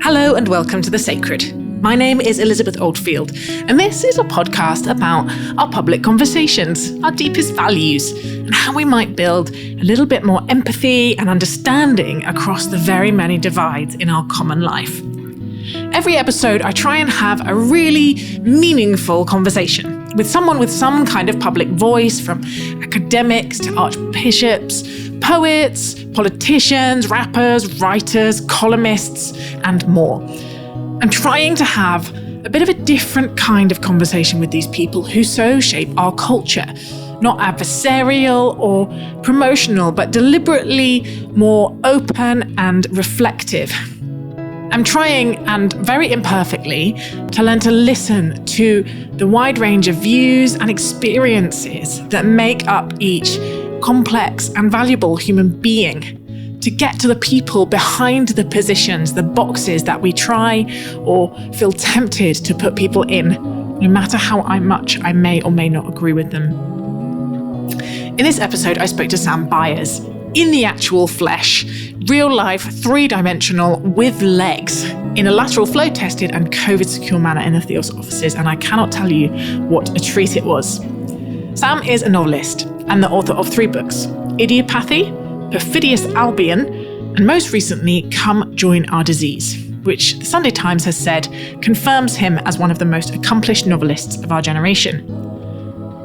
Hello and welcome to The Sacred. My name is Elizabeth Oldfield, and this is a podcast about our public conversations, our deepest values, and how we might build a little bit more empathy and understanding across the very many divides in our common life. Every episode, I try and have a really meaningful conversation with someone with some kind of public voice, from academics to archbishops, poets, politicians, rappers, writers, columnists, and more. I'm trying to have a bit of a different kind of conversation with these people who so shape our culture. Not adversarial or promotional, but deliberately more open and reflective. I'm trying, and very imperfectly, to learn to listen to the wide range of views and experiences that make up each complex and valuable human being, to get to the people behind the positions, the boxes that we try or feel tempted to put people in, no matter how much I may or may not agree with them. In this episode, I spoke to Sam Byers, in the actual flesh, real life, three-dimensional, with legs, in a lateral flow tested and COVID-secure manner in the Theos offices, and I cannot tell you what a treat it was. Sam is a novelist and the author of 3 books: Idiopathy, Perfidious Albion, and most recently, Come Join Our Disease, which the Sunday Times has said confirms him as one of the most accomplished novelists of our generation.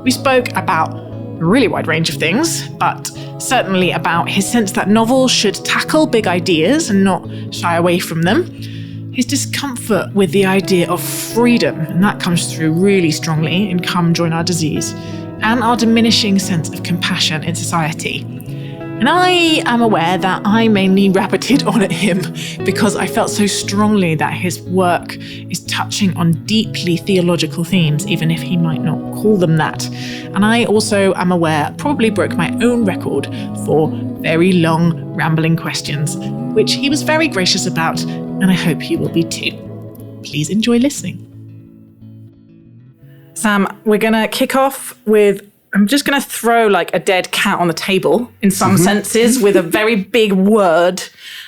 We spoke about a really wide range of things, but certainly about his sense that novels should tackle big ideas and not shy away from them, his discomfort with the idea of freedom, and that comes through really strongly in Come Join Our Disease, and our diminishing sense of compassion in society. And I am aware that I mainly rabbited on at him because I felt so strongly that his work is touching on deeply theological themes, even if he might not call them that. And I also am aware, probably broke my own record for very long, rambling questions, which he was very gracious about, and I hope you will be too. Please enjoy listening. Sam, we're going to kick off with, I'm just going to throw like a dead cat on the table in some senses with a very big word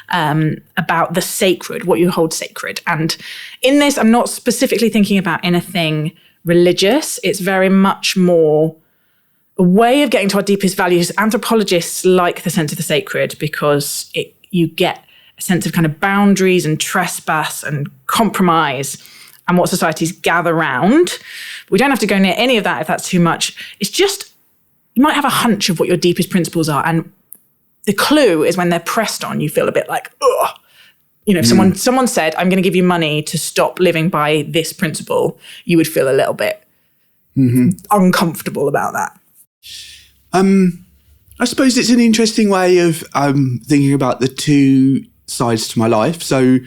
about the sacred, what you hold sacred. And in this, I'm not specifically thinking about anything religious. It's very much more a way of getting to our deepest values. Anthropologists like the sense of the sacred because you get a sense of kind of boundaries and trespass and compromise and what societies gather round. We don't have to go near any of that if that's too much. It's just, you might have a hunch of what your deepest principles are. And the clue is when they're pressed on, you feel a bit like, ugh. You know, if someone said, I'm going to give you money to stop living by this principle, you would feel a little bit uncomfortable about that. I suppose it's an interesting way of thinking about the two sides to my life. So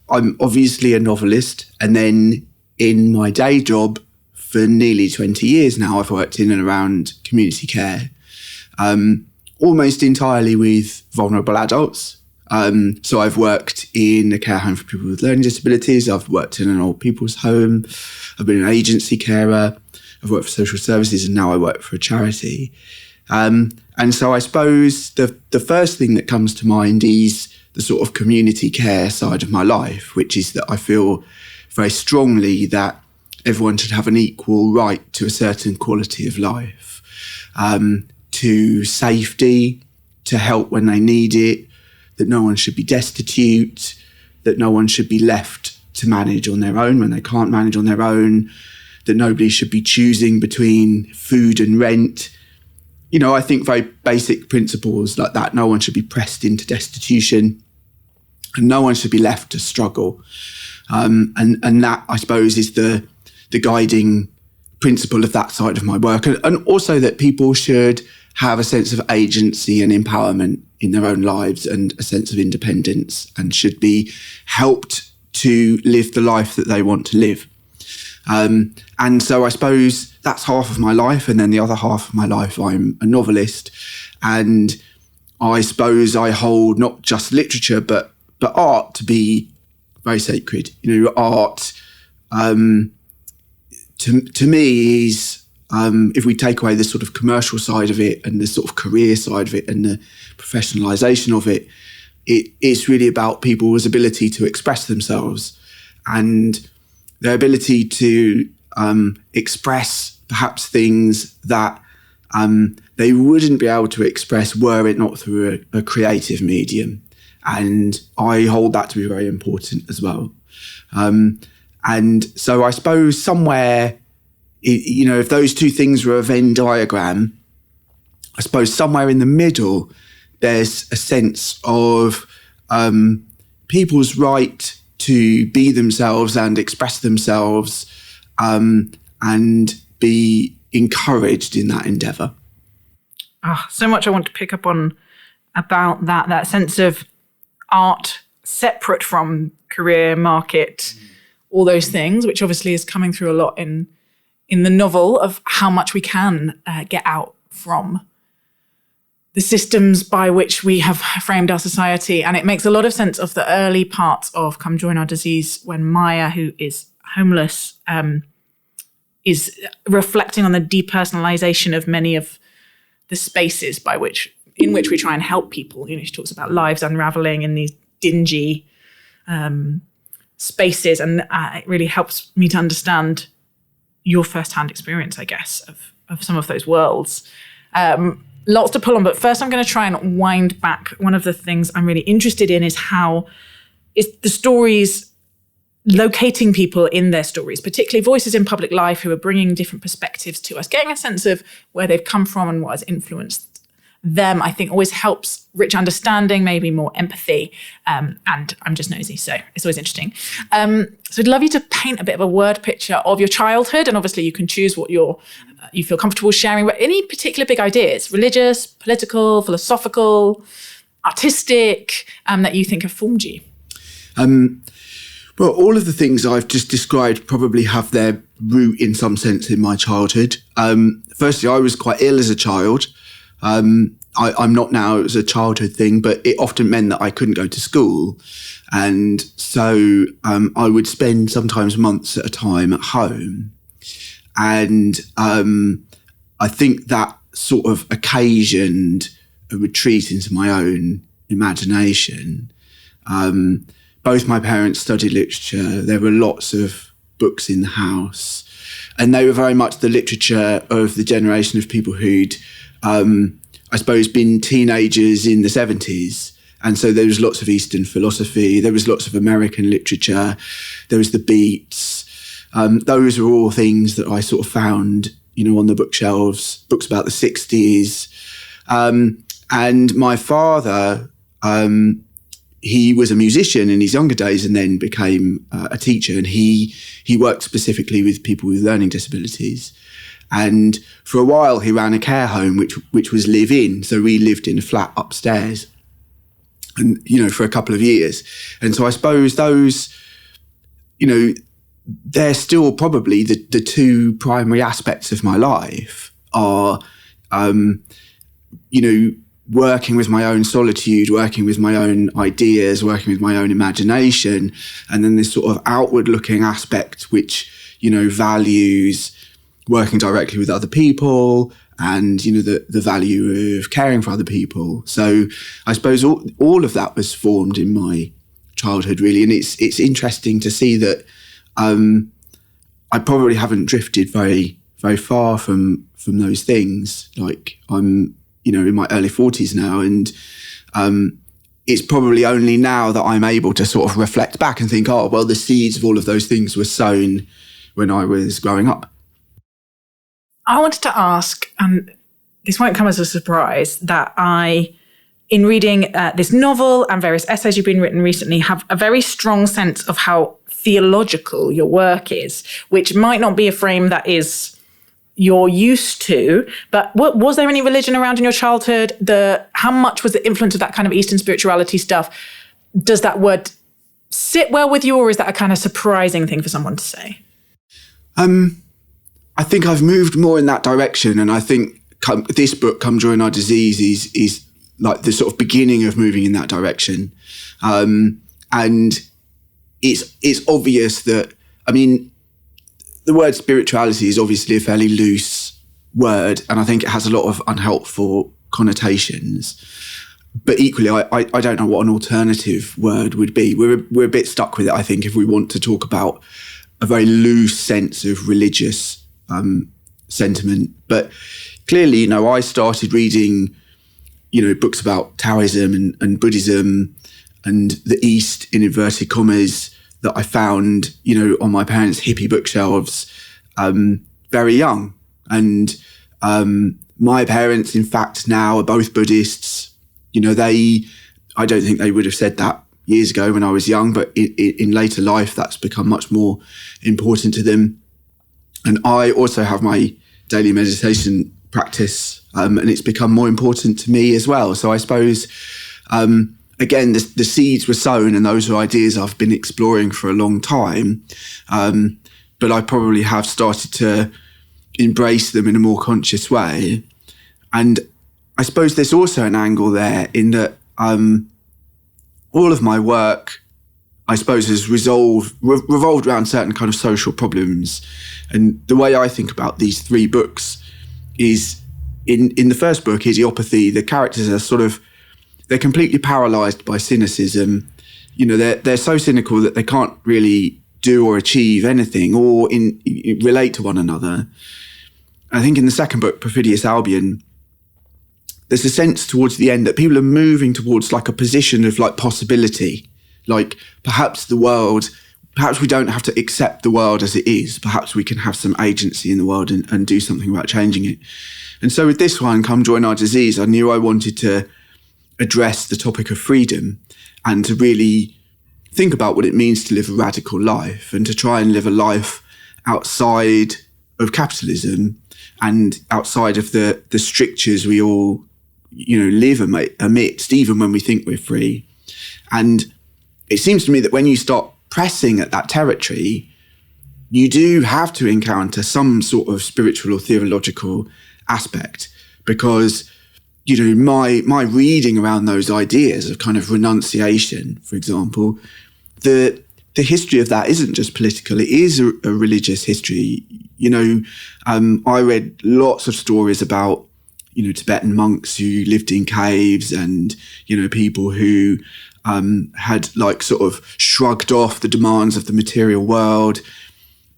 I'm obviously a novelist, and then in my day job for nearly 20 years now, I've worked in and around community care, almost entirely with vulnerable adults. So I've worked in a care home for people with learning disabilities. I've worked in an old people's home. I've been an agency carer. I've worked for social services, and now I work for a charity. And so I suppose the first thing that comes to mind is the sort of community care side of my life, which is that I feel very strongly that everyone should have an equal right to a certain quality of life, to safety, to help when they need it, that no one should be destitute, that no one should be left to manage on their own when they can't manage on their own, that nobody should be choosing between food and rent. You know, I think very basic principles like that. No one should be pressed into destitution, and no one should be left to struggle. And that, I suppose, is the guiding principle of that side of my work. And also that people should have a sense of agency and empowerment in their own lives and a sense of independence, and should be helped to live the life that they want to live. And so I suppose that's half of my life. And then the other half of my life, I'm a novelist. And I suppose I hold not just literature, but art to be very sacred. You know, art, to me is, if we take away the sort of commercial side of it and the sort of career side of it and the professionalisation of it, it's really about people's ability to express themselves and their ability to express perhaps things that they wouldn't be able to express were it not through a creative medium. And I hold that to be very important as well. And so I suppose somewhere, if those two things were a Venn diagram, I suppose somewhere in the middle, there's a sense of people's right to be themselves and express themselves and be encouraged in that endeavour. So much I want to pick up on about that sense of art separate from career, market, all those things, which obviously is coming through a lot in the novel, of how much we can get out from the systems by which we have framed our society. And it makes a lot of sense of the early parts of Come Join Our Disease, when Maya, who is homeless, is reflecting on the depersonalization of many of the spaces in which we try and help people. She talks about lives unraveling in these dingy spaces, and it really helps me to understand your firsthand experience, I guess, of some of those worlds. Lots to pull on, but first I'm going to try and wind back. One of the things I'm really interested in is the stories locating people in their stories, particularly voices in public life who are bringing different perspectives to us, getting a sense of where they've come from and what has influenced them, I think always helps rich understanding, maybe more empathy. And I'm just nosy, so it's always interesting. So I'd love you to paint a bit of a word picture of your childhood, and obviously you can choose what you feel comfortable sharing, but any particular big ideas, religious, political, philosophical, artistic, that you think have formed you. Well, all of the things I've just described probably have their root in some sense in my childhood. Firstly, I was quite ill as a child. I'm not now as a childhood thing, but it often meant that I couldn't go to school. And so I would spend sometimes months at a time at home. And I think that sort of occasioned a retreat into my own imagination. Both my parents studied literature. There were lots of books in the house. And they were very much the literature of the generation of people who'd, I suppose, been teenagers in the 70s. And so there was lots of Eastern philosophy. There was lots of American literature. There was the Beats. Those were all things that I sort of found, on the bookshelves, books about the 60s. And my father, he was a musician in his younger days and then became a teacher. And he worked specifically with people with learning disabilities. And for a while, he ran a care home, which was live-in. So we lived in a flat upstairs, and for a couple of years. And so I suppose those, they're still probably the two primary aspects of my life are, working with my own solitude, working with my own ideas, working with my own imagination, and then this sort of outward-looking aspect, which, values working directly with other people and, the value of caring for other people. So I suppose all of that was formed in my childhood, really. And it's interesting to see that I probably haven't drifted very, very far from those things. Like I'm, in my early 40s now, and it's probably only now that I'm able to sort of reflect back and think, oh, well, the seeds of all of those things were sown when I was growing up. I wanted to ask, and this won't come as a surprise, that in reading this novel and various essays you've been written recently, have a very strong sense of how theological your work is, which might not be a frame that you're used to, but was there any religion around in your childhood? How much was the influence of that kind of Eastern spirituality stuff? Does that word sit well with you, or is that a kind of surprising thing for someone to say? I think I've moved more in that direction, and I think this book, Come Join Our Disease, is like the sort of beginning of moving in that direction. And it's obvious that, the word spirituality is obviously a fairly loose word, and I think it has a lot of unhelpful connotations. but equally, I don't know what an alternative word would be. We're a bit stuck with it, I think, if we want to talk about a very loose sense of religious sentiment. But clearly, I started reading, books about Taoism and Buddhism and the East, in inverted commas, that I found, on my parents' hippie bookshelves very young. And my parents, in fact, now are both Buddhists. I don't think they would have said that years ago when I was young, but in later life, that's become much more important to them. And I also have my daily meditation practice, and it's become more important to me as well. So I suppose, again, the seeds were sown, and those are ideas I've been exploring for a long time. But I probably have started to embrace them in a more conscious way. And I suppose there's also an angle there in that all of my work, I suppose, has revolved around certain kind of social problems. And the way I think about these three books is in the first book, Idiopathy, the characters are they're completely paralyzed by cynicism. They're so cynical that they can't really do or achieve anything or relate to one another. I think in the second book, Perfidious Albion, there's a sense towards the end that people are moving towards like a position of like possibility. Like perhaps we don't have to accept the world as it is. Perhaps we can have some agency in the world and do something about changing it. And so with this one, Come Join Our Disease, I knew I wanted to address the topic of freedom and to really think about what it means to live a radical life and to try and live a life outside of capitalism and outside of the strictures we all, live amidst, even when we think we're free. And it seems to me that when you start pressing at that territory, you do have to encounter some sort of spiritual or theological aspect, because, my reading around those ideas of kind of renunciation, for example, the history of that isn't just political, it is a religious history. I read lots of stories about, Tibetan monks who lived in caves and, people who had like sort of shrugged off the demands of the material world,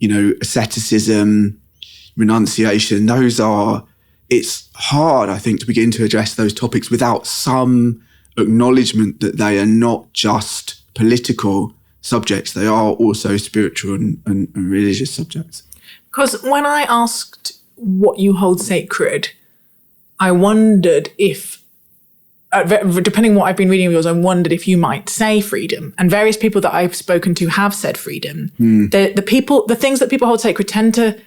asceticism, renunciation. It's hard, I think, to begin to address those topics without some acknowledgement that they are not just political subjects, they are also spiritual and religious subjects. Because when I asked what you hold sacred, I wondered if, depending on what I've been reading of yours, I wondered if you might say freedom. And various people that I've spoken to have said freedom. The things that people hold sacred tend to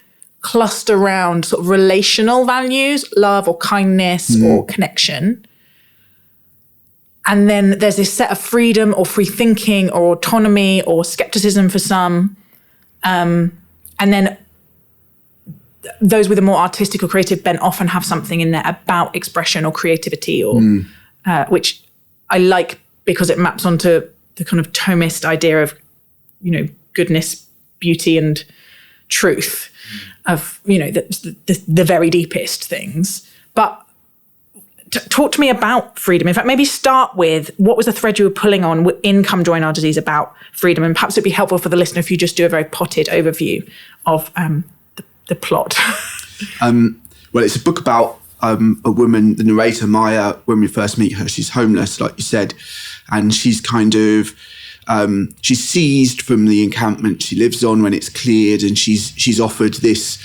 cluster around sort of relational values, love or kindness or connection. And then there's this set of freedom or free thinking or autonomy or skepticism for some. And then those with a more artistic or creative bent often have something in there about expression or creativity, or which I like because it maps onto the kind of Thomist idea of, goodness, beauty and truth of, the very deepest things. But talk to me about freedom. In fact, maybe start with what was the thread you were pulling on in Come Join Our Disease about freedom? And perhaps it'd be helpful for the listener if you just do a very potted overview of the plot. Well, it's a book about a woman, the narrator, Maya. When we first meet her, she's homeless, like you said, and she's kind of, she's seized from the encampment she lives on when it's cleared, and she's offered this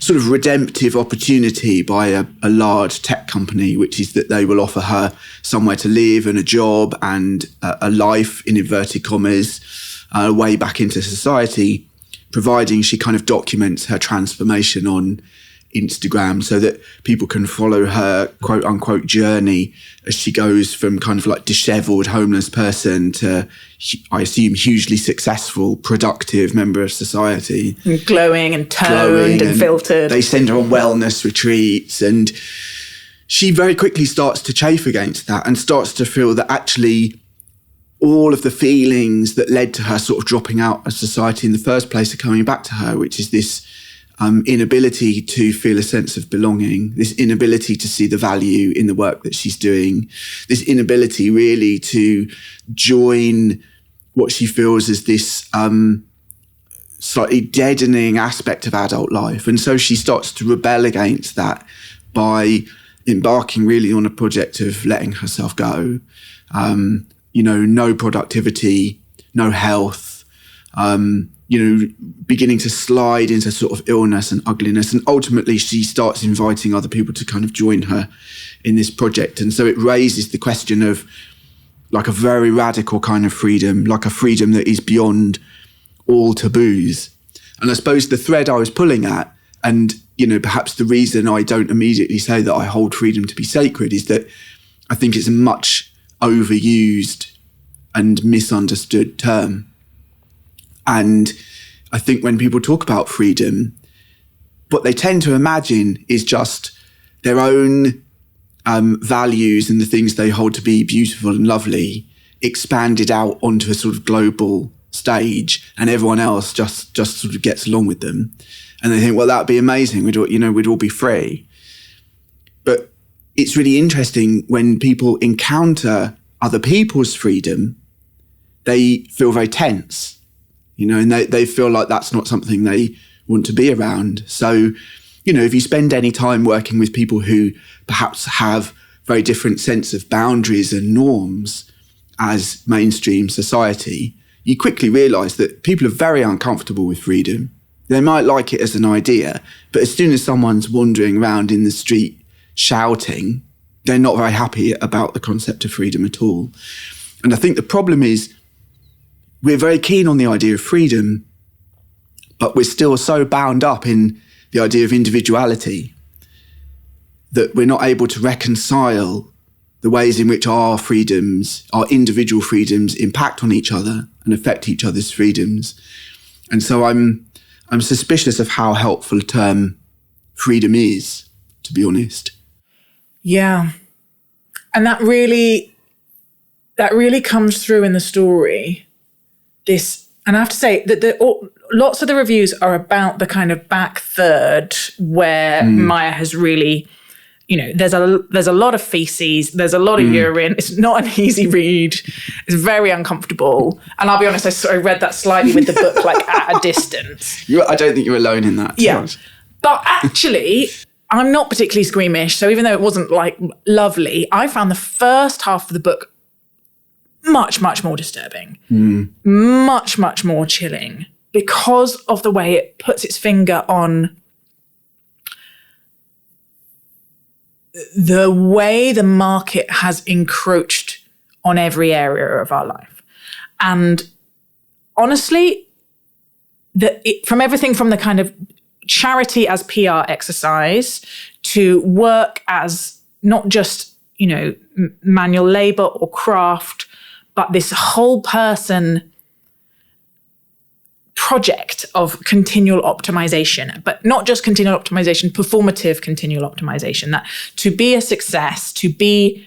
sort of redemptive opportunity by a large tech company, which is that they will offer her somewhere to live and a job and a life, in inverted commas, way back into society, providing she kind of documents her transformation on Instagram so that people can follow her quote unquote journey as she goes from kind of like disheveled homeless person to, I assume, hugely successful, productive member of society. And glowing and toned and filtered. They send her on wellness retreats, and she very quickly starts to chafe against that and starts to feel that actually all of the feelings that led to her sort of dropping out of society in the first place are coming back to her, which is this inability to feel a sense of belonging, this inability to see the value in the work that she's doing, this inability really to join what she feels as this slightly deadening aspect of adult life. And so she starts to rebel against that by embarking really on a project of letting herself go. No productivity, no health, beginning to slide into sort of illness and ugliness. And ultimately she starts inviting other people to kind of join her in this project. And so it raises the question of like a very radical kind of freedom, like a freedom that is beyond all taboos. And I suppose the thread I was pulling at, and, perhaps the reason I don't immediately say that I hold freedom to be sacred, is that I think it's a much overused and misunderstood term. And I think when people talk about freedom, what they tend to imagine is just their own values and the things they hold to be beautiful and lovely expanded out onto a sort of global stage, and everyone else just sort of gets along with them. And they think, well, that'd be amazing. We'd all be free. But it's really interesting when people encounter other people's freedom, they feel very tense, and they feel like that's not something they want to be around. So, if you spend any time working with people who perhaps have very different sense of boundaries and norms as mainstream society, you quickly realize that people are very uncomfortable with freedom. They might like it as an idea, but as soon as someone's wandering around in the street shouting, they're not very happy about the concept of freedom at all. And I think the problem is we're very keen on the idea of freedom, but we're still so bound up in the idea of individuality that we're not able to reconcile the ways in which our individual freedoms impact on each other and affect each other's freedoms. And so I'm suspicious of how helpful a term freedom is, to be honest. Yeah. And that really comes through in the story. And I have to say that lots of the reviews are about the kind of back third where Maya has really, there's a lot of feces, there's a lot of urine. It's not an easy read. It's very uncomfortable. And I'll be honest, I sort of read that slightly with the book like at a distance. I don't think you're alone in that. Yeah. But actually, I'm not particularly squeamish. So even though it wasn't like lovely, I found the first half of the book much, much more disturbing, much, much more chilling because of the way it puts its finger on the way the market has encroached on every area of our life. And honestly, from everything from the kind of charity as PR exercise to work as not just, manual labor or craft, but this whole person project of continual optimization, but not just continual optimization, performative continual optimization, that to be a success, to be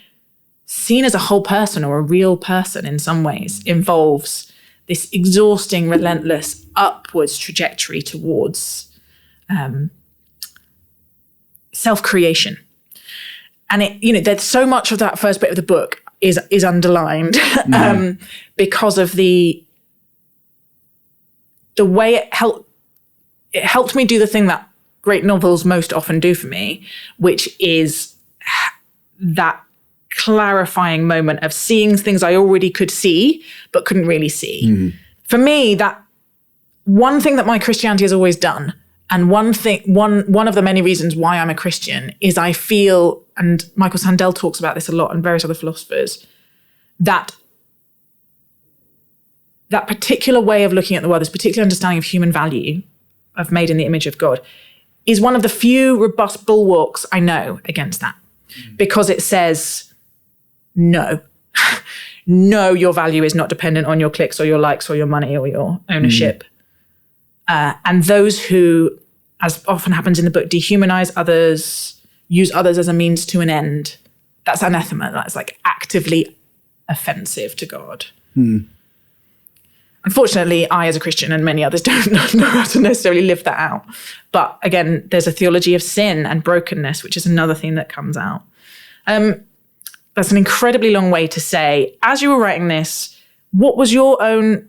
seen as a whole person or a real person in some ways involves this exhausting, relentless upwards trajectory towards self-creation. And there's so much of that first bit of the book is underlined because of the way it helped me do the thing that great novels most often do for me, which is that clarifying moment of seeing things I already could see but couldn't really see. For me, that one thing that my Christianity has always done, and one of the many reasons why I'm a Christian, is I feel, and Michael Sandel talks about this a lot and various other philosophers, that particular way of looking at the world, this particular understanding of human value, of made in the image of God, is one of the few robust bulwarks I know against that. Because it says, no, your value is not dependent on your clicks or your likes or your money or your ownership. And those who, as often happens in the book, dehumanize others, use others as a means to an end, that's anathema. That's like actively offensive to God. Unfortunately, I, as a Christian, and many others, don't know how to necessarily live that out. But again, there's a theology of sin and brokenness, which is another thing that comes out. That's an incredibly long way to say, as you were writing this, what was your own,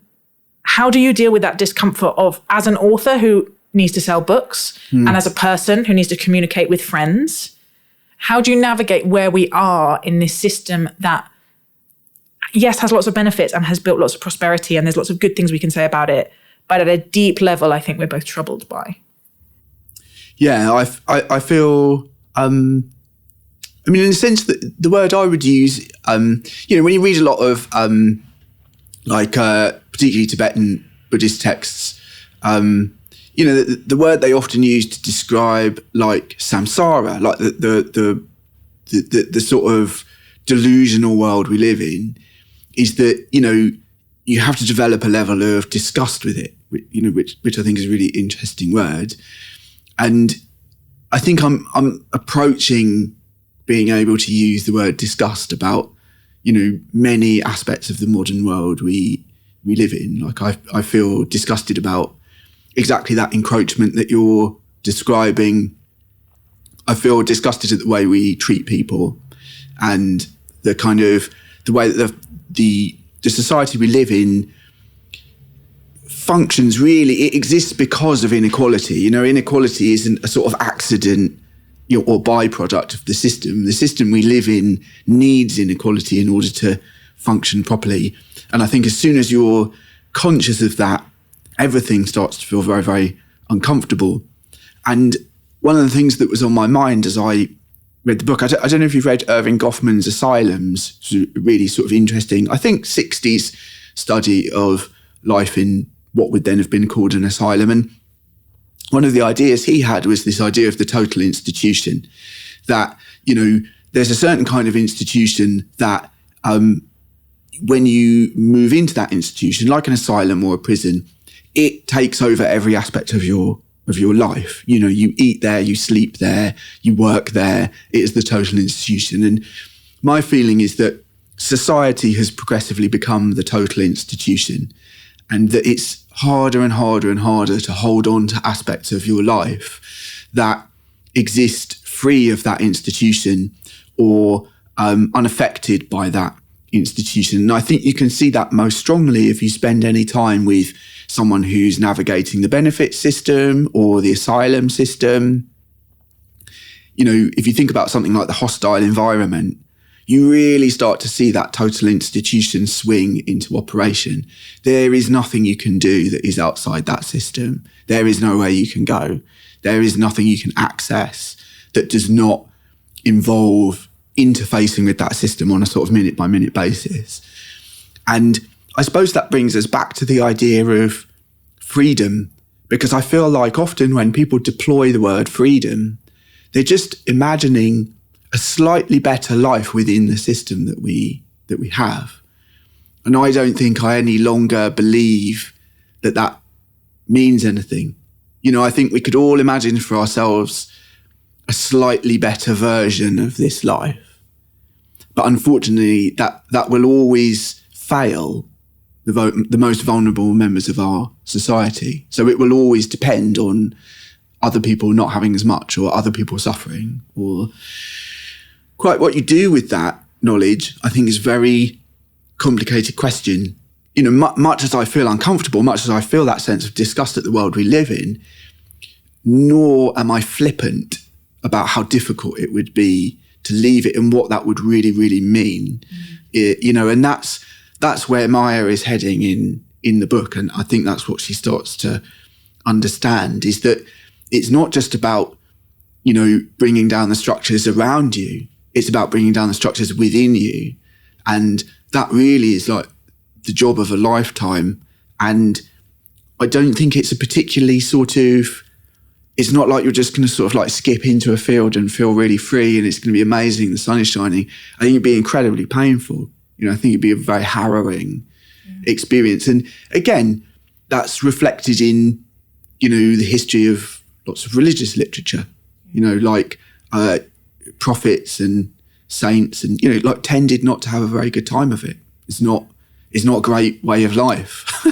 how do you deal with that discomfort of, as an author who needs to sell books and as a person who needs to communicate with friends, how do you navigate where we are in this system that, yes, has lots of benefits and has built lots of prosperity and there's lots of good things we can say about it, but at a deep level, I think we're both troubled by. Yeah, I feel, in the sense that the word I would use, when you read a lot of, particularly Tibetan Buddhist texts, the word they often use to describe like samsara, like the sort of delusional world we live in, is that, you have to develop a level of disgust with it, which I think is a really interesting word. And I think I'm approaching being able to use the word disgust about, many aspects of the modern world we live in. Like I feel disgusted about exactly that encroachment that you're describing. I feel disgusted at the way we treat people and the kind of the way that the society we live in functions. Really, it exists because of inequality. Inequality isn't a sort of accident or byproduct of the system. The system we live in needs inequality in order to function properly. And I think as soon as you're conscious of that, everything starts to feel very, very uncomfortable. And one of the things that was on my mind as I read the book, I don't know if you've read Irving Goffman's Asylums. It's really sort of interesting, I think, 60s study of life in what would then have been called an asylum. And one of the ideas he had was this idea of the total institution, that, there's a certain kind of institution that when you move into that institution, like an asylum or a prison, it takes over every aspect of your life. You eat there, you sleep there, you work there. It is the total institution. And my feeling is that society has progressively become the total institution, and that it's harder and harder and harder to hold on to aspects of your life that exist free of that institution or unaffected by that institution. And I think you can see that most strongly if you spend any time with someone who's navigating the benefit system or the asylum system. If you think about something like the hostile environment, you really start to see that total institution swing into operation. There is nothing you can do that is outside that system. There is nowhere you can go. There is nothing you can access that does not involve interfacing with that system on a sort of minute by minute basis. And I suppose that brings us back to the idea of freedom, because I feel like often when people deploy the word freedom, they're just imagining a slightly better life within the system that we have. And I don't think I any longer believe that means anything. I think we could all imagine for ourselves a slightly better version of this life. But unfortunately, that will always fail the most vulnerable members of our society. So it will always depend on other people not having as much, or other people suffering, or quite what you do with that knowledge, I think is a very complicated question. Much as I feel uncomfortable, much as I feel that sense of disgust at the world we live in, nor am I flippant about how difficult it would be to leave it and what that would really, really mean. And that's where Maya is heading in the book. And I think that's what she starts to understand, is that it's not just about, bringing down the structures around you. It's about bringing down the structures within you. And that really is like the job of a lifetime. And I don't think it's a particularly it's not like you're just going to sort of like skip into a field and feel really free and it's going to be amazing, the sun is shining. I think it'd be incredibly painful. I think it'd be a very harrowing experience. And again, that's reflected in, the history of lots of religious literature, like prophets and saints, and, tended not to have a very good time of it. It's not a great way of life.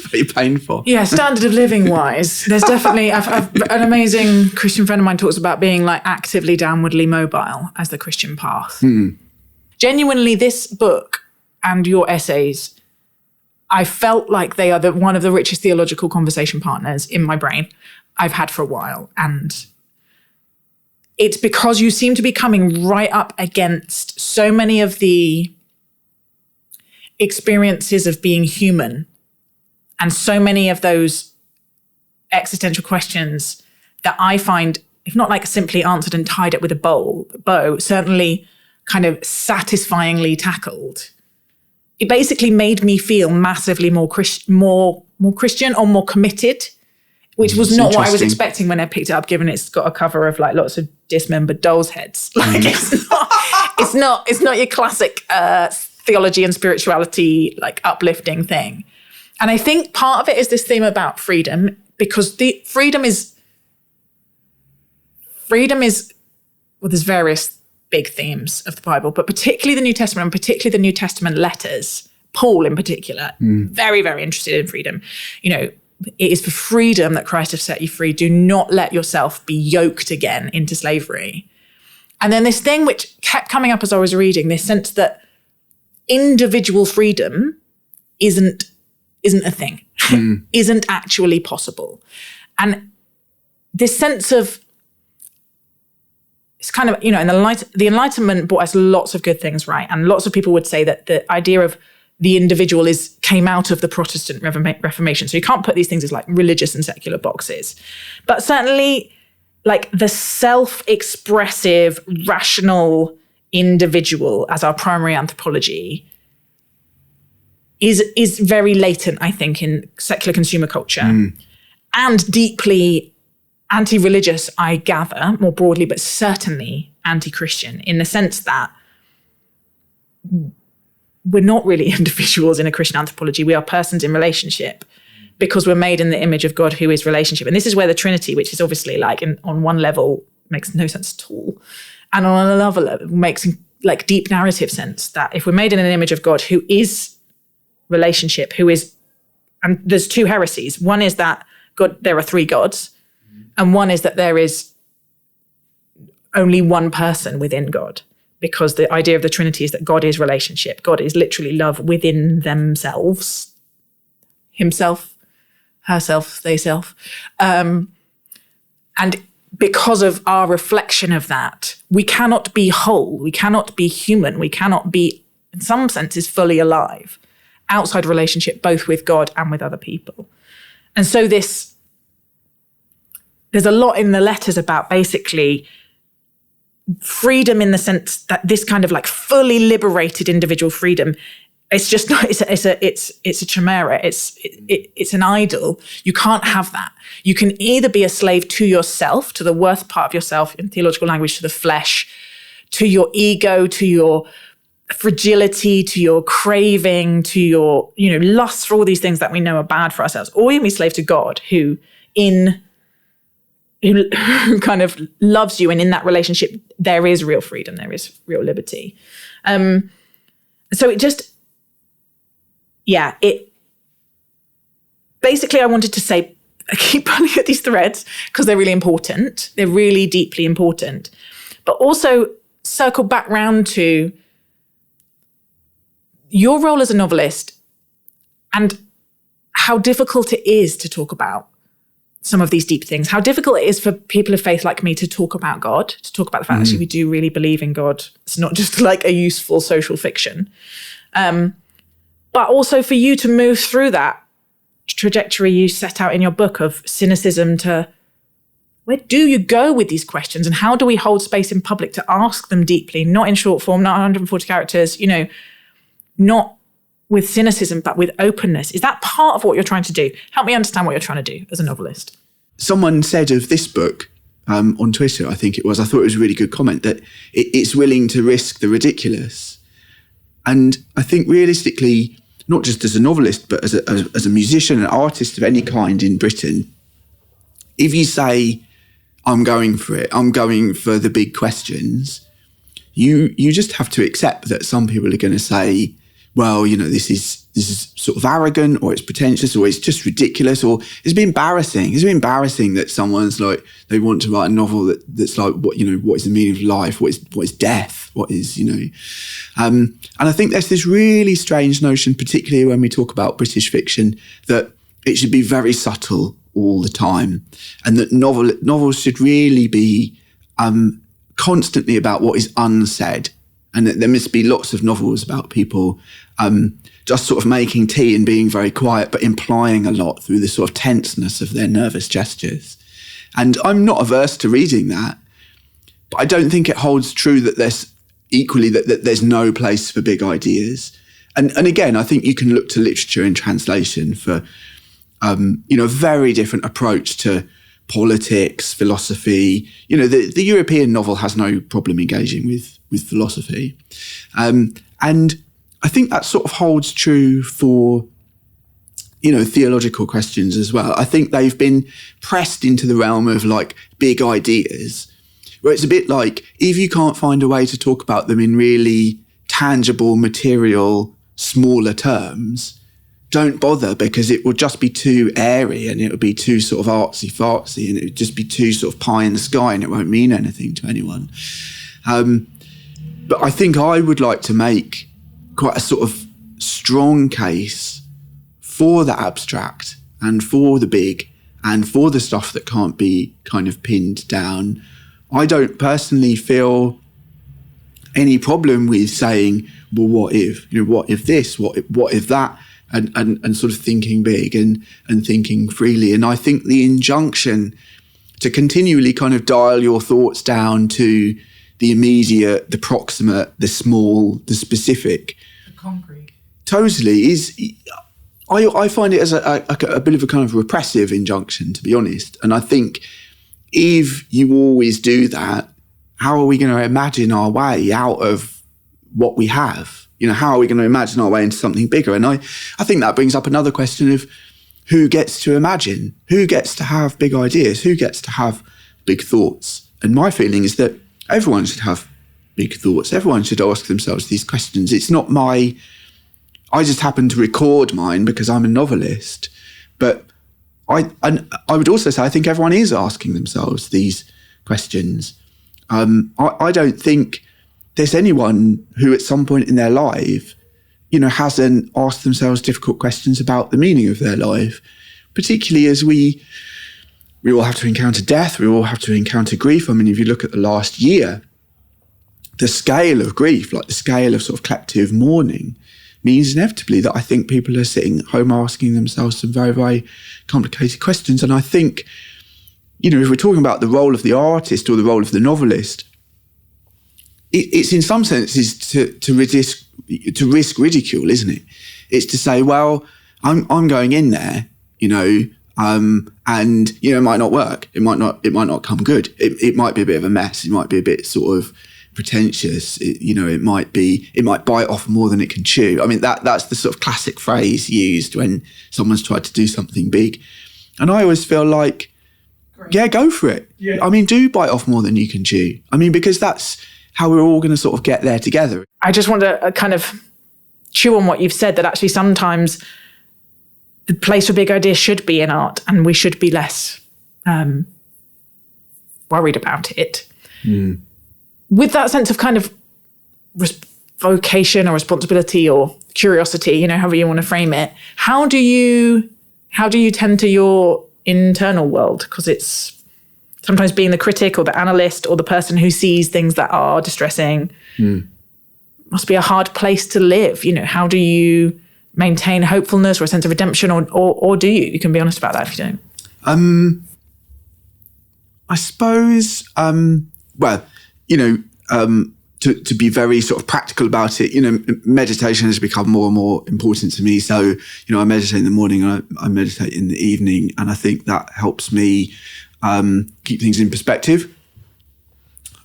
very painful. Yeah, standard of living wise, there's definitely I've an amazing Christian friend of mine talks about being like actively downwardly mobile as the Christian path. Genuinely, this book and your essays, I felt like they are one of the richest theological conversation partners in my brain I've had for a while. And it's because you seem to be coming right up against so many of the experiences of being human and so many of those existential questions that I find, if not like simply answered and tied up with a bow, certainly kind of satisfyingly tackled. It basically made me feel massively more Christian or more committed, which was not what I was expecting when I picked it up, given it's got a cover of like lots of dismembered dolls' heads. Like it's not your classic theology and spirituality like uplifting thing. And I think part of it is this theme about freedom, because the freedom is well, there's various big themes of the Bible, but particularly the New Testament and particularly the New Testament letters, Paul in particular, very, very interested in freedom. You know, it is for freedom that Christ has set you free. Do not let yourself be yoked again into slavery. And then this thing which kept coming up as I was reading, this sense that individual freedom isn't a thing, isn't actually possible. And this sense of, it's kind of, you know, and the Enlightenment brought us lots of good things, right? And lots of people would say that the idea of the individual came out of the Protestant Reformation. So you can't put these things as like religious and secular boxes. But certainly like the self-expressive, rational individual as our primary anthropology is very latent, I think, in secular consumer culture and deeply anti-religious, I gather, more broadly, but certainly anti-Christian, in the sense that we're not really individuals in a Christian anthropology. We are persons in relationship because we're made in the image of God, who is relationship. And this is where the Trinity, which is obviously like on one level makes no sense at all, and on another level makes like deep narrative sense, that if we're made in an image of God, who is relationship, who is, and there's two heresies. One is that God, there are three gods. And one is that there is only one person within God, because the idea of the Trinity is that God is relationship. God is literally love within themselves, himself, herself, theyself. And because of our reflection of that, we cannot be whole, we cannot be human, we cannot be, in some senses, fully alive outside relationship, both with God and with other people. And so there's a lot in the letters about basically freedom, in the sense that this kind of like fully liberated individual freedom, it's just not, it's a chimera. It's an idol. You can't have that. You can either be a slave to yourself, to the worst part of yourself, in theological language, to the flesh, to your ego, to your fragility, to your craving, to your, you know, lust for all these things that we know are bad for ourselves, or you can be slave to God, who kind of loves you, and in that relationship there is real freedom, there is real liberty. So it just, it basically, I wanted to say, I keep pulling at these threads because they're really important, they're really deeply important, but also circle back round to your role as a novelist and how difficult it is to talk about some of these deep things, how difficult it is for people of faith like me to talk about God, to talk about the fact that we do really believe in God. It's not just like a useful social fiction. But also for you to move through that trajectory you set out in your book of cynicism to, where do you go with these questions, and how do we hold space in public to ask them deeply, not in short form, not 140 characters, you know, not with cynicism, but with openness? Is that part of what you're trying to do? Help me understand what you're trying to do as a novelist. Someone said of this book on Twitter, I think it was, I thought it was a really good comment, that it's willing to risk the ridiculous. And I think realistically, not just as a novelist, but as a musician, an artist of any kind in Britain, if you say, I'm going for it, I'm going for the big questions, you just have to accept that some people are going to say, well, you know, this is this is sort of arrogant, or it's pretentious, or it's just ridiculous, or it's been embarrassing. It's been embarrassing that someone's like, they want to write a novel that's like, what is the meaning of life? What is death? What is, and I think there's this really strange notion, particularly when we talk about British fiction, that it should be very subtle all the time, and that novels should really be constantly about what is unsaid, and that there must be lots of novels about people just sort of making tea and being very quiet, but implying a lot through the sort of tenseness of their nervous gestures. And I'm not averse to reading that, but I don't think it holds true that there's equally that there's no place for big ideas. And again, I think you can look to literature and translation for a very different approach to politics, philosophy. The European novel has no problem engaging with philosophy. And I think that sort of holds true for, theological questions as well. I think they've been pressed into the realm of like big ideas, where it's a bit like, if you can't find a way to talk about them in really tangible, material, smaller terms, don't bother, because it will just be too airy, and it would be too sort of artsy-fartsy, and it would just be too sort of pie in the sky, and it won't mean anything to anyone. But I think I would like to make quite a sort of strong case for the abstract and for the big and for the stuff that can't be kind of pinned down. I don't personally feel any problem with saying, well, what if? What if this? What if that? And sort of thinking big and thinking freely. And I think the injunction to continually kind of dial your thoughts down to the immediate, the proximate, the small, the specific, the concrete, totally is. I find it as a bit of a kind of repressive injunction, to be honest. And I think if you always do that, how are we going to imagine our way out of what we have? How are we going to imagine our way into something bigger? And I think that brings up another question of who gets to imagine, who gets to have big ideas, who gets to have big thoughts. And my feeling is that everyone should have big thoughts. Everyone should ask themselves these questions. It's not I just happen to record mine because I'm a novelist. But I would also say I think everyone is asking themselves these questions. I don't think there's anyone who at some point in their life, hasn't asked themselves difficult questions about the meaning of their life, particularly as we all have to encounter death, we all have to encounter grief. I mean, if you look at the last year, the scale of grief, like the scale of sort of collective mourning, means inevitably that I think people are sitting at home asking themselves some very, very complicated questions. And I think, if we're talking about the role of the artist or the role of the novelist, it's in some senses to risk ridicule, isn't it? It's to say, well, I'm going in there, and it might not work. It might not come good. It might be a bit of a mess. It might be a bit sort of pretentious. It might bite off more than it can chew. I mean, that's the sort of classic phrase used when someone's tried to do something big. And I always feel like, yeah, go for it. Yeah. I mean, do bite off more than you can chew. I mean, because that's how we're all going to sort of get there together. I just want to kind of chew on what you've said, that actually sometimes the place for big ideas should be in art, and we should be less worried about it. Mm. With that sense of kind of vocation or responsibility or curiosity, however you want to frame it, how do you tend to your internal world? Because it's sometimes being the critic or the analyst or the person who sees things that are distressing must be a hard place to live. How do you maintain hopefulness or a sense of redemption, or do you? You can be honest about that if you don't. I suppose, to be very sort of practical about it, meditation has become more and more important to me. So, I meditate in the morning, I meditate in the evening, and I think that helps me keep things in perspective.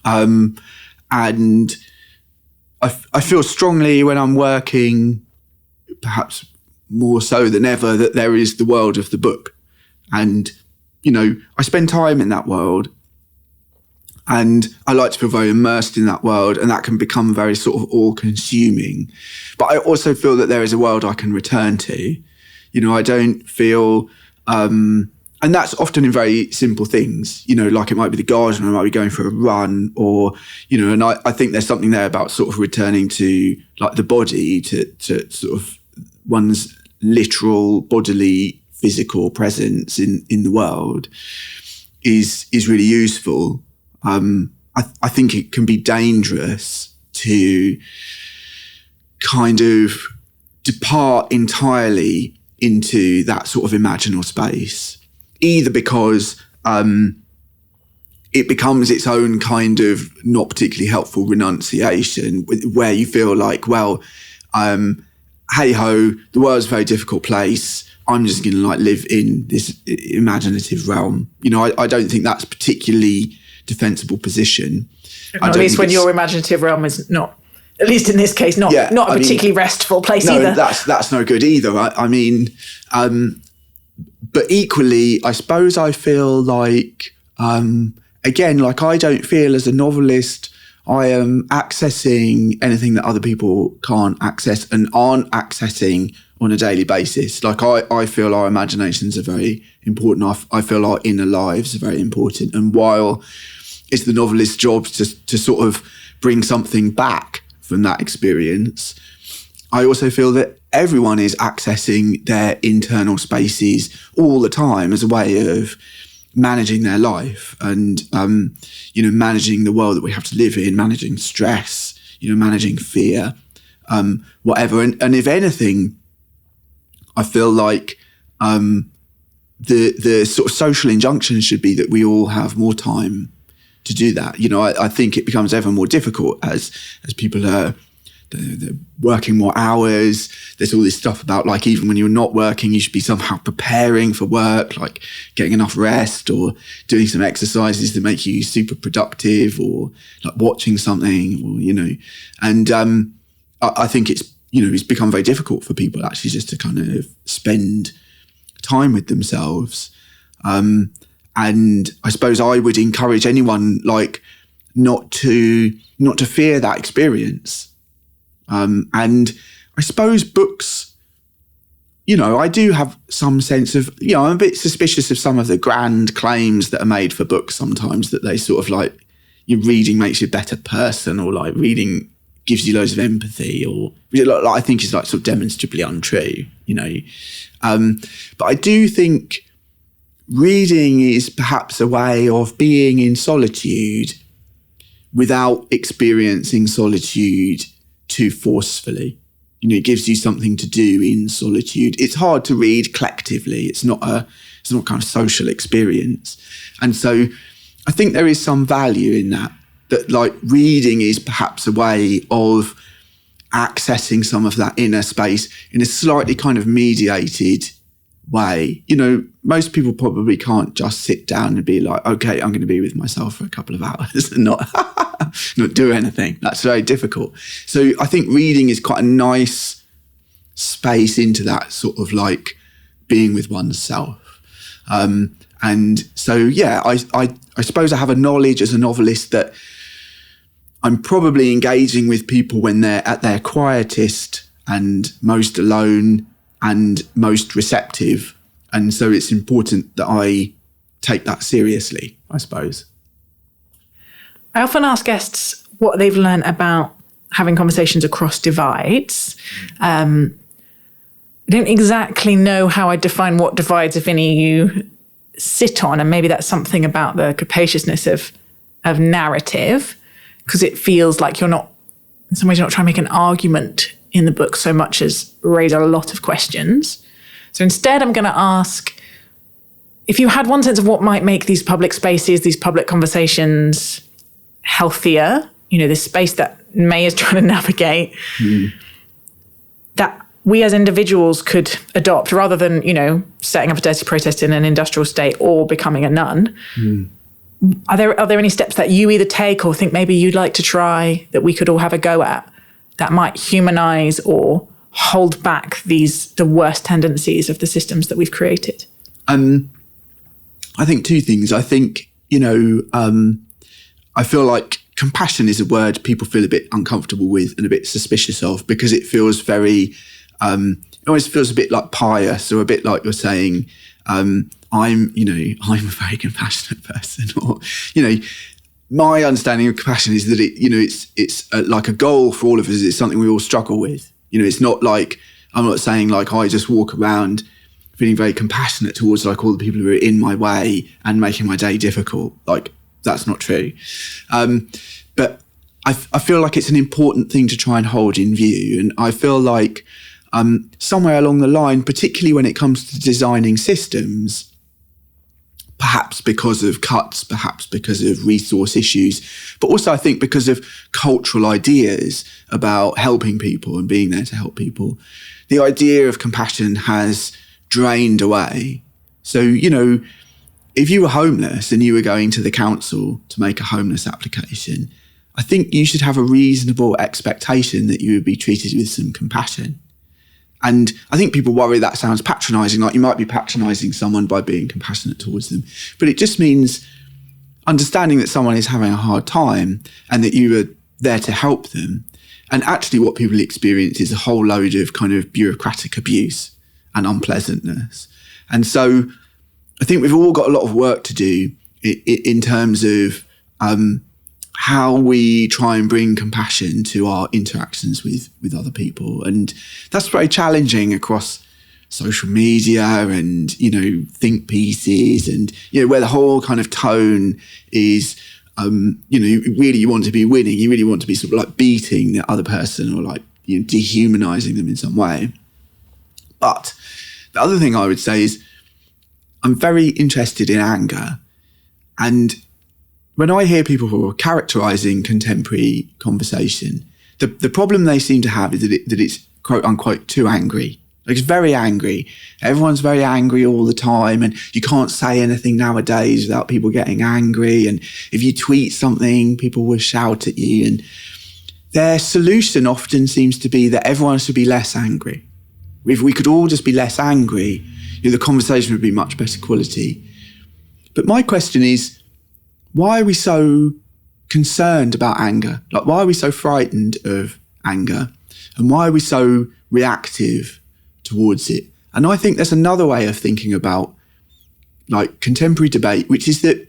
And I feel strongly when I'm working, perhaps more so than ever, that there is the world of the book. And, I spend time in that world. And I like to feel very immersed in that world, and that can become very sort of all-consuming. But I also feel that there is a world I can return to. I don't feel, and that's often in very simple things, like it might be the garden, or I might be going for a run, or, and I think there's something there about sort of returning to like the body, to sort of one's literal bodily physical presence in the world is really useful. I think it can be dangerous to kind of depart entirely into that sort of imaginal space, either because it becomes its own kind of not particularly helpful renunciation, where you feel like, well, hey ho, the world's a very difficult place. I'm just going to like live in this imaginative realm. I don't think that's particularly defensible position. At least when your imaginative realm is not, at least in this case, not a particularly restful place either. No, that's no good either. But equally, I suppose I feel like, again, like I don't feel as a novelist I am accessing anything that other people can't access and aren't accessing on a daily basis. Like I feel our imaginations are very important. I feel our inner lives are very important. And while it's the novelist's job to sort of bring something back from that experience, I also feel that everyone is accessing their internal spaces all the time as a way of managing their life and, managing the world that we have to live in, managing stress, managing fear, whatever. And if anything, I feel like the sort of social injunction should be that we all have more time to do that. I think it becomes ever more difficult as people are they're working more hours. There's all this stuff about like even when you're not working, you should be somehow preparing for work, like getting enough rest or doing some exercises that make you super productive or like watching something or, and I think it's become very difficult for people actually just to kind of spend time with themselves. And I suppose I would encourage anyone like not to fear that experience. And I suppose books, I do have some sense of, I'm a bit suspicious of some of the grand claims that are made for books sometimes, that they sort of like, your reading makes you a better person, or like reading gives you loads of empathy, or I think is like sort of demonstrably untrue, but I do think reading is perhaps a way of being in solitude without experiencing solitude too forcefully. It gives you something to do in solitude. It's hard to read collectively. It's not kind of social experience. And so I think there is some value in that like reading is perhaps a way of accessing some of that inner space in a slightly kind of mediated way. Most people probably can't just sit down and be like, okay, I'm going to be with myself for a couple of hours and not do anything. That's very difficult. So I think reading is quite a nice space into that sort of like being with oneself. And so, yeah, I suppose I have a knowledge as a novelist that I'm probably engaging with people when they're at their quietest and most alone and most receptive. And so it's important that I take that seriously, I suppose. I often ask guests what they've learned about having conversations across divides. I don't exactly know how I define what divides, if any, you sit on. And maybe that's something about the capaciousness of narrative, because it feels like in some ways you're not trying to make an argument in the book so much as raise a lot of questions. So instead, I'm going to ask, if you had one sense of what might make these public spaces, these public conversations healthier, this space that May is trying to navigate, that we as individuals could adopt rather than, setting up a dirty protest in an industrial state or becoming a nun. Are there any steps that you either take or think maybe you'd like to try that we could all have a go at that might humanize or hold back the worst tendencies of the systems that we've created? I think two things. I think, I feel like compassion is a word people feel a bit uncomfortable with and a bit suspicious of, because it feels very, it always feels a bit like pious, or a bit like you're saying, I'm a very compassionate person, or, my understanding of compassion is that it's like a goal for all of us. It's something we all struggle with. It's not like, I'm not saying like I just walk around feeling very compassionate towards like all the people who are in my way and making my day difficult. Like, that's not true. But I feel like it's an important thing to try and hold in view. And I feel like somewhere along the line, particularly when it comes to designing systems, perhaps because of cuts, perhaps because of resource issues, but also I think because of cultural ideas about helping people and being there to help people, the idea of compassion has drained away. So, if you were homeless and you were going to the council to make a homeless application, I think you should have a reasonable expectation that you would be treated with some compassion. And I think people worry that sounds patronising, like you might be patronising someone by being compassionate towards them. But it just means understanding that someone is having a hard time and that you are there to help them. And actually what people experience is a whole load of kind of bureaucratic abuse and unpleasantness. And so I think we've all got a lot of work to do in terms of how we try and bring compassion to our interactions with other people. And that's very challenging across social media and, think pieces and, where the whole kind of tone is, really you want to be winning. You really want to be sort of like beating the other person or like, dehumanizing them in some way. But the other thing I would say is I'm very interested in anger. And when I hear people who are characterising contemporary conversation, the problem they seem to have is that it's quote unquote too angry. Like, it's very angry. Everyone's very angry all the time, and you can't say anything nowadays without people getting angry. And if you tweet something, people will shout at you. And their solution often seems to be that everyone should be less angry. If we could all just be less angry, the conversation would be much better quality. But my question is, why are we so concerned about anger? Like, why are we so frightened of anger? And why are we so reactive towards it? And I think there's another way of thinking about like contemporary debate, which is that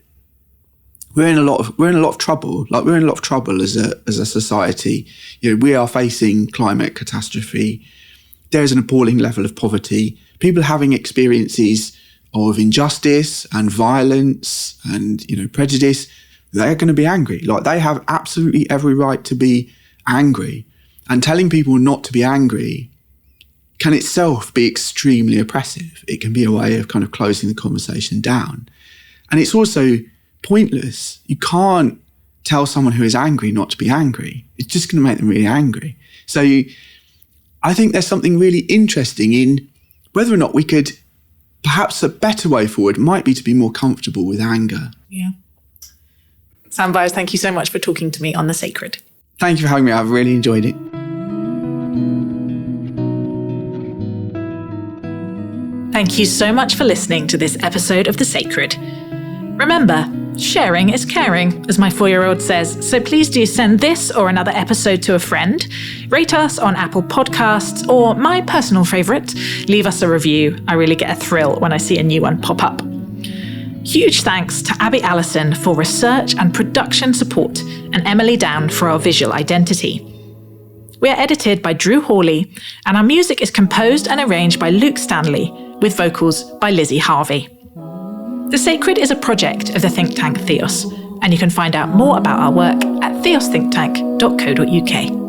we're in a lot of trouble. Like, we're in a lot of trouble as a society. We are facing climate catastrophe. There's an appalling level of poverty. People having experiences of injustice and violence and, prejudice, they're going to be angry. Like, they have absolutely every right to be angry. And telling people not to be angry can itself be extremely oppressive. It can be a way of kind of closing the conversation down. And it's also pointless. You can't tell someone who is angry not to be angry. It's just going to make them really angry. So I think there's something really interesting in whether or not we could, perhaps a better way forward might be to be more comfortable with anger. Yeah. Sam Byers, thank you so much for talking to me on The Sacred. Thank you for having me. I've really enjoyed it. Thank you so much for listening to this episode of The Sacred. Remember, sharing is caring, as my 4-year-old says, so please do send this or another episode to a friend, rate us on Apple Podcasts, or my personal favourite, leave us a review. I really get a thrill when I see a new one pop up. Huge thanks to Abby Allison for research and production support, and Emily Down for our visual identity. We are edited by Drew Hawley, and our music is composed and arranged by Luke Stanley, with vocals by Lizzie Harvey. The Sacred is a project of the think tank Theos, and you can find out more about our work at theosthinktank.co.uk.